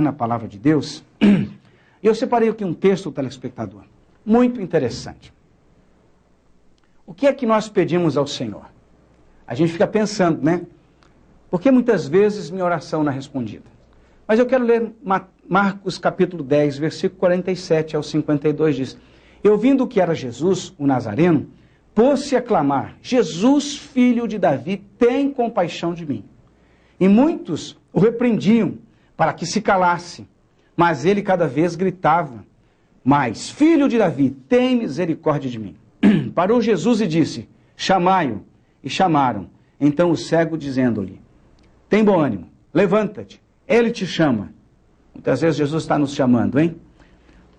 na palavra de Deus, e eu separei aqui um texto, telespectador, muito interessante. O que é que nós pedimos ao Senhor? A gente fica pensando, né? Porque muitas vezes minha oração não é respondida. Mas eu quero ler Marcos capítulo 10, versículo 47 ao 52, diz: E ouvindo que era Jesus, o Nazareno, pôs-se a clamar: Jesus, filho de Davi, tem compaixão de mim. E muitos o repreendiam para que se calasse, mas ele cada vez gritava mais: Filho de Davi, tem misericórdia de mim. Parou Jesus e disse: Chamai-o. E chamaram. Então o cego, dizendo-lhe: Tem bom ânimo, levanta-te, ele te chama. Muitas vezes Jesus está nos chamando, hein?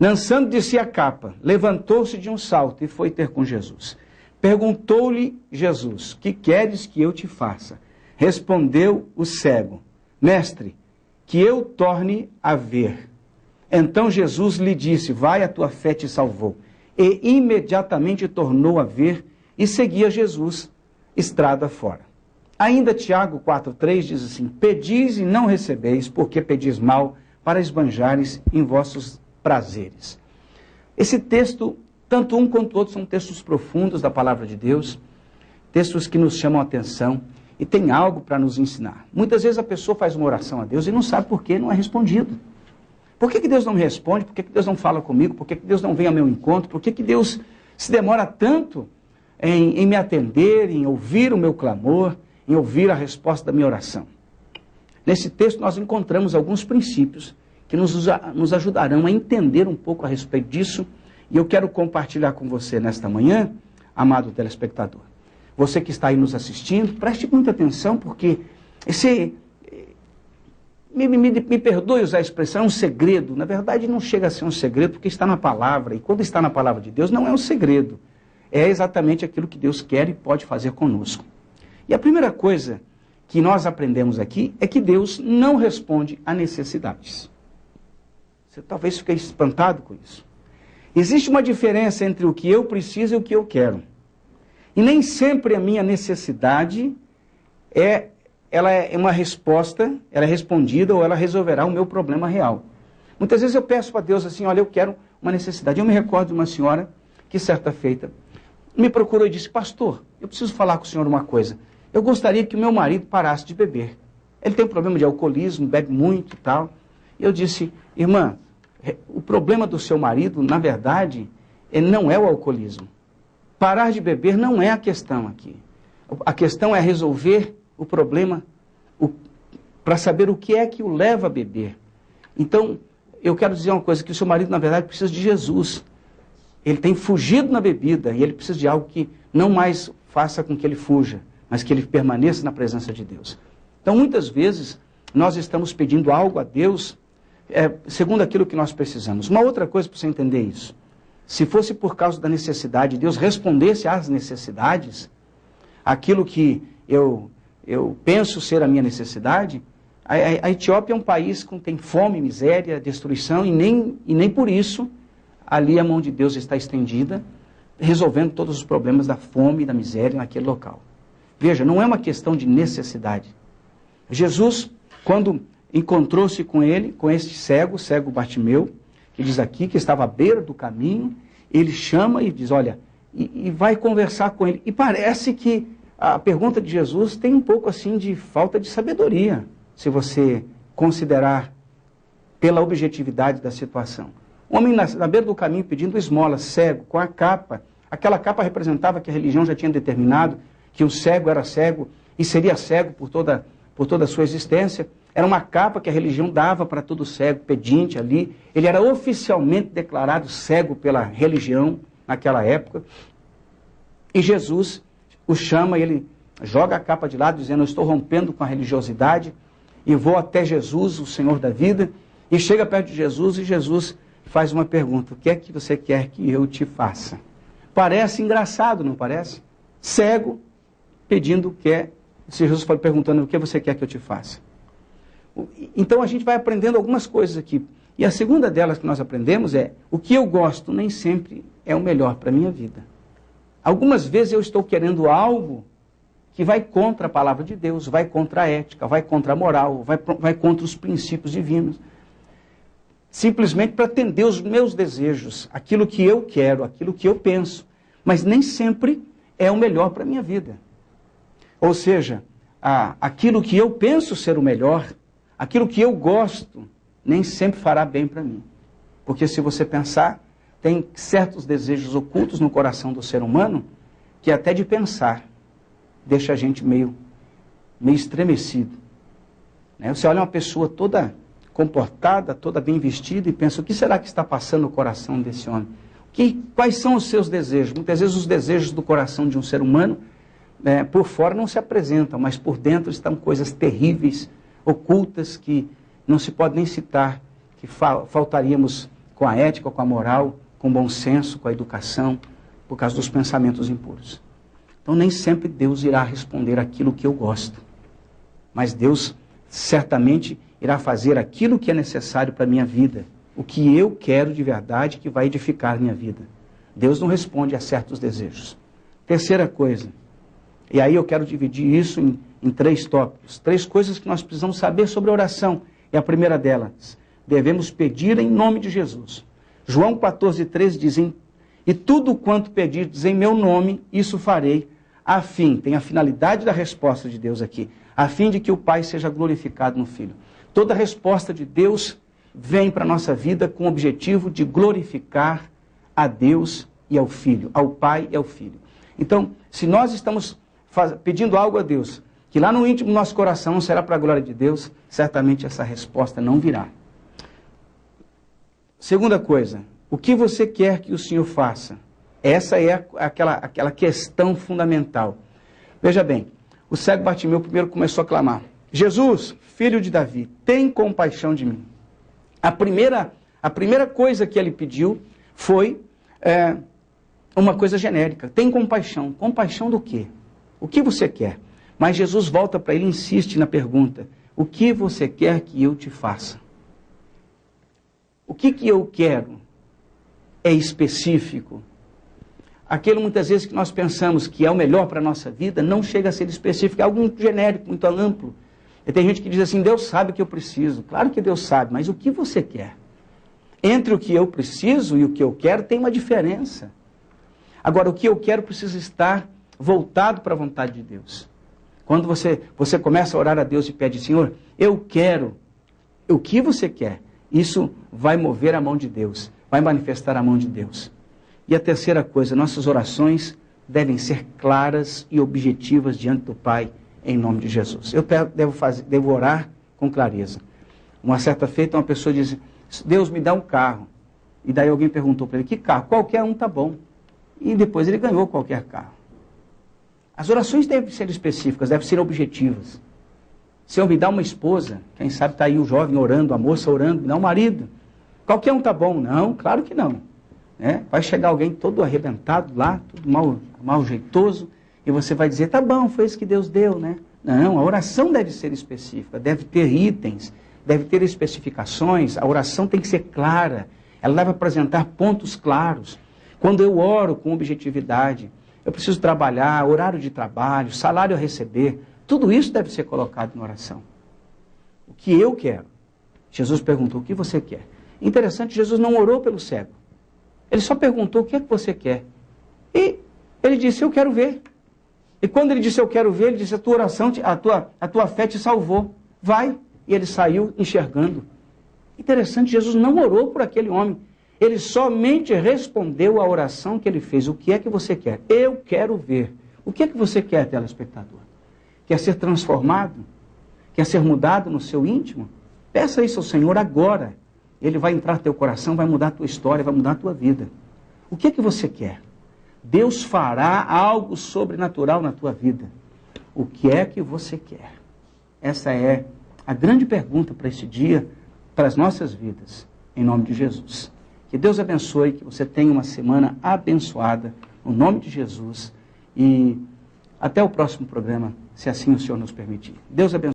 Lançando de si a capa, levantou-se de um salto e foi ter com Jesus. Perguntou-lhe Jesus: Que queres que eu te faça? Respondeu o cego: Mestre, que eu torne a ver. Então Jesus lhe disse: Vai, a tua fé te salvou. E imediatamente tornou a ver e seguia Jesus estrada fora. Ainda Tiago 4,3 diz assim: Pedis e não recebeis, porque pedis mal, para esbanjares em vossos prazeres. Esse texto, tanto um quanto o outro, são textos profundos da palavra de Deus, textos que nos chamam a atenção e tem algo para nos ensinar. Muitas vezes a pessoa faz uma oração a Deus e não sabe por que não é respondido. Por que Deus não me responde? Por que Deus não fala comigo? Por que Deus não vem ao meu encontro? Por que Deus se demora tanto em me atender, em ouvir o meu clamor, em ouvir a resposta da minha oração? Nesse texto nós encontramos alguns princípios que nos ajudarão a entender um pouco a respeito disso, e eu quero compartilhar com você nesta manhã, amado telespectador. Você que está aí nos assistindo, preste muita atenção, porque me perdoe usar a expressão, é um segredo. Na verdade não chega a ser um segredo, porque está na palavra, e quando está na palavra de Deus não é um segredo. É exatamente aquilo que Deus quer e pode fazer conosco. E a primeira coisa que nós aprendemos aqui é que Deus não responde a necessidades. Você talvez fique espantado com isso. Existe uma diferença entre o que eu preciso e o que eu quero. E nem sempre a minha necessidade ela é uma resposta, ela é respondida ou ela resolverá o meu problema real. Muitas vezes eu peço para Deus assim: olha, eu quero uma necessidade. Eu me recordo de uma senhora que certa feita me procurou e disse: pastor, eu preciso falar com o senhor uma coisa. Eu gostaria que o meu marido parasse de beber. Ele tem um problema de alcoolismo, bebe muito e tal. E eu disse: irmã, o problema do seu marido, na verdade, não é o alcoolismo. Parar de beber não é a questão aqui. A questão é resolver o problema para saber o que é que o leva a beber. Então, eu quero dizer uma coisa, que o seu marido, na verdade, precisa de Jesus. Ele tem fugido na bebida e ele precisa de algo que não mais faça com que ele fuja, mas que ele permaneça na presença de Deus. Então, muitas vezes, nós estamos pedindo algo a Deus segundo aquilo que nós precisamos. Uma outra coisa para você entender isso: se fosse por causa da necessidade, Deus respondesse às necessidades, aquilo que eu penso ser a minha necessidade, a Etiópia é um país que tem fome, miséria, destruição, e nem por isso ali a mão de Deus está estendida, resolvendo todos os problemas da fome e da miséria naquele local. Veja, não é uma questão de necessidade. Jesus, quando encontrou-se com ele, com este cego, o cego Bartimeu, que diz aqui que estava à beira do caminho, ele chama e diz: olha, e vai conversar com ele. E parece que a pergunta de Jesus tem um pouco assim de falta de sabedoria, se você considerar pela objetividade da situação. O homem na beira do caminho pedindo esmola, cego, com a capa. Aquela capa representava que a religião já tinha determinado que o cego era cego e seria cego por toda a sua existência. Era uma capa que a religião dava para todo cego, pedinte ali. Ele era oficialmente declarado cego pela religião naquela época. E Jesus o chama e ele joga a capa de lado, dizendo: eu estou rompendo com a religiosidade e vou até Jesus, o Senhor da vida. E chega perto de Jesus e Jesus faz uma pergunta: o que é que você quer que eu te faça? Parece engraçado, não parece? Cego, pedindo o que é. Se Jesus foi perguntando: o que você quer que eu te faça? Então a gente vai aprendendo algumas coisas aqui. E a segunda delas que nós aprendemos é: o que eu gosto nem sempre é o melhor para a minha vida. Algumas vezes eu estou querendo algo que vai contra a palavra de Deus, vai contra a ética, vai contra a moral, vai contra os princípios divinos. simplesmente para atender os meus desejos, aquilo que eu quero, aquilo que eu penso, mas nem sempre é o melhor para a minha vida. Ou seja, aquilo que eu penso ser o melhor, aquilo que eu gosto, nem sempre fará bem para mim. Porque se você pensar, tem certos desejos ocultos no coração do ser humano, que até de pensar, deixa a gente meio estremecido. Você olha uma pessoa toda comportada, toda bem vestida e pensa, o que será que está passando no coração desse homem? Quais são os seus desejos? Muitas vezes os desejos do coração de um ser humano, por fora não se apresentam, mas por dentro estão coisas terríveis, ocultas, que não se pode nem citar, que faltaríamos com a ética, com a moral, com o bom senso, com a educação, por causa dos pensamentos impuros. Então nem sempre Deus irá responder aquilo que eu gosto, mas Deus certamente irá fazer aquilo que é necessário para a minha vida, o que eu quero de verdade, que vai edificar a minha vida. Deus não responde a certos desejos. Terceira coisa, e aí eu quero dividir isso em 3 tópicos, 3 coisas que nós precisamos saber sobre a oração. E a primeira delas, devemos pedir em nome de Jesus. João 14,13 diz, e tudo quanto pedirdes em meu nome, isso farei, tem a finalidade da resposta de Deus aqui, a fim de que o Pai seja glorificado no Filho. Toda resposta de Deus vem para a nossa vida com o objetivo de glorificar a Deus e ao Filho, ao Pai e ao Filho. Então, se nós estamos pedindo algo a Deus, que lá no íntimo do nosso coração não será para a glória de Deus, certamente essa resposta não virá. Segunda coisa, o que você quer que o Senhor faça? Essa é aquela questão fundamental. Veja bem, o cego Bartimeu primeiro começou a clamar, Jesus, filho de Davi, tem compaixão de mim. A primeira coisa que ele pediu foi uma coisa genérica, tem compaixão. Compaixão do quê? O que você quer? Mas Jesus volta para ele e insiste na pergunta, o que você quer que eu te faça? O que eu quero é específico. Aquilo muitas vezes que nós pensamos que é o melhor para a nossa vida, não chega a ser específico, é algo muito genérico, muito amplo. E tem gente que diz assim, Deus sabe o que eu preciso. Claro que Deus sabe, mas o que você quer? Entre o que eu preciso e o que eu quero tem uma diferença. Agora, o que eu quero precisa estar voltado para a vontade de Deus. Quando você começa a orar a Deus e pede, Senhor, eu quero, o que você quer? Isso vai mover a mão de Deus, vai manifestar a mão de Deus. E a terceira coisa, nossas orações devem ser claras e objetivas diante do Pai, em nome de Jesus. Eu devo orar com clareza. Uma certa feita, uma pessoa diz, Deus me dá um carro. E daí alguém perguntou para ele, que carro? Qualquer um tá bom. E depois ele ganhou qualquer carro. As orações devem ser específicas, devem ser objetivas. Senhor, me dá uma esposa. Quem sabe está aí o jovem orando, a moça orando, me dá um marido. Qualquer um tá bom. Não, claro que não. Vai chegar alguém todo arrebentado lá, todo mal jeitoso, e você vai dizer, tá bom, foi isso que Deus deu, né? Não, a oração deve ser específica, deve ter itens, deve ter especificações, a oração tem que ser clara, ela deve apresentar pontos claros. Quando eu oro com objetividade, eu preciso trabalhar, horário de trabalho, salário a receber, tudo isso deve ser colocado na oração. O que eu quero? Jesus perguntou, o que você quer? Interessante, Jesus não orou pelo cego. Ele só perguntou, o que é que você quer? E ele disse, eu quero ver. E quando ele disse, eu quero ver, ele disse, a tua oração, a tua fé te salvou. Vai. E ele saiu enxergando. Interessante, Jesus não orou por aquele homem. Ele somente respondeu à oração que ele fez. O que é que você quer? Eu quero ver. O que é que você quer, telespectador? Quer ser transformado? Quer ser mudado no seu íntimo? Peça isso ao Senhor agora. Ele vai entrar no teu coração, vai mudar a tua história, vai mudar a tua vida. O que é que você quer? Deus fará algo sobrenatural na tua vida. O que é que você quer? Essa é a grande pergunta para esse dia, para as nossas vidas, em nome de Jesus. Que Deus abençoe, que você tenha uma semana abençoada, no nome de Jesus. E até o próximo programa, se assim o Senhor nos permitir. Deus abençoe.